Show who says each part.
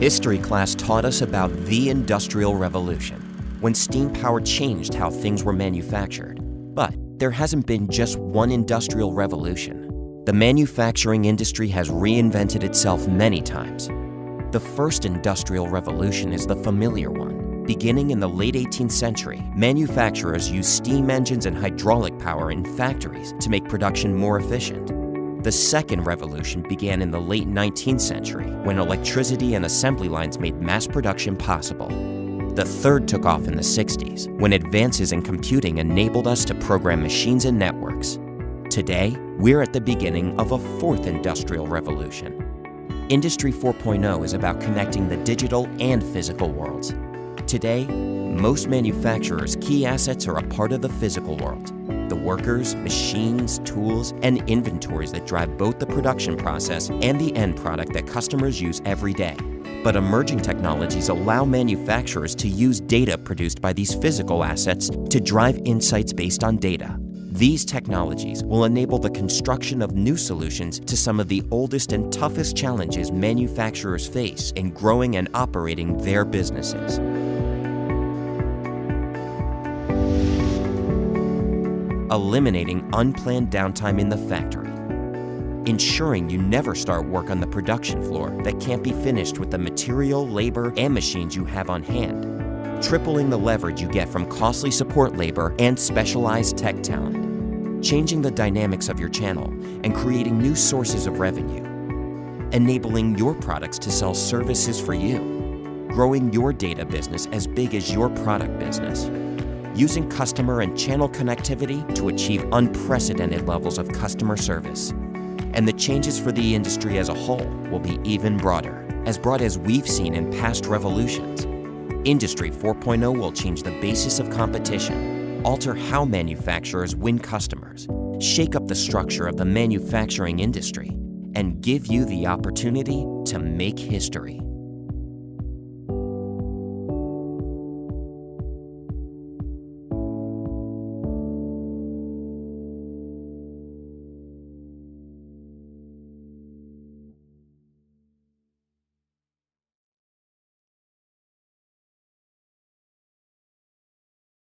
Speaker 1: History class taught us about the Industrial Revolution, when steam power changed how things were manufactured. But there hasn't been just one industrial revolution. The manufacturing industry has reinvented itself many times. The first industrial revolution is the familiar one. Beginning in the late 18th century, manufacturers used steam engines and hydraulic power in factories to make production more efficient. The second revolution began in the late 19th century, when electricity and assembly lines made mass production possible. The third took off in the 60s, when advances in computing enabled us to program machines and networks. Today, we're at the beginning of a fourth industrial revolution. Industry 4.0 is about connecting the digital and physical worlds. Today, most manufacturers' key assets are a part of the physical world. The workers, machines, tools, and inventories that drive both the production process and the end product that customers use every day. But emerging technologies allow manufacturers to use data produced by these physical assets to drive insights based on data. These technologies will enable the construction of new solutions to some of the oldest and toughest challenges manufacturers face in growing and operating their businesses. Eliminating unplanned downtime in the factory. Ensuring you never start work on the production floor that can't be finished with the material, labor, and machines you have on hand. Tripling the leverage you get from costly support labor and specialized tech talent. Changing the dynamics of your channel and creating new sources of revenue. Enabling your products to sell services for you. Growing your data business as big as your product business. Using customer and channel connectivity to achieve unprecedented levels of customer service. And the changes for the industry as a whole will be even broader, as broad as we've seen in past revolutions. Industry 4.0 will change the basis of competition, alter how manufacturers win customers, shake up the structure of the manufacturing industry, and give you the opportunity to make history.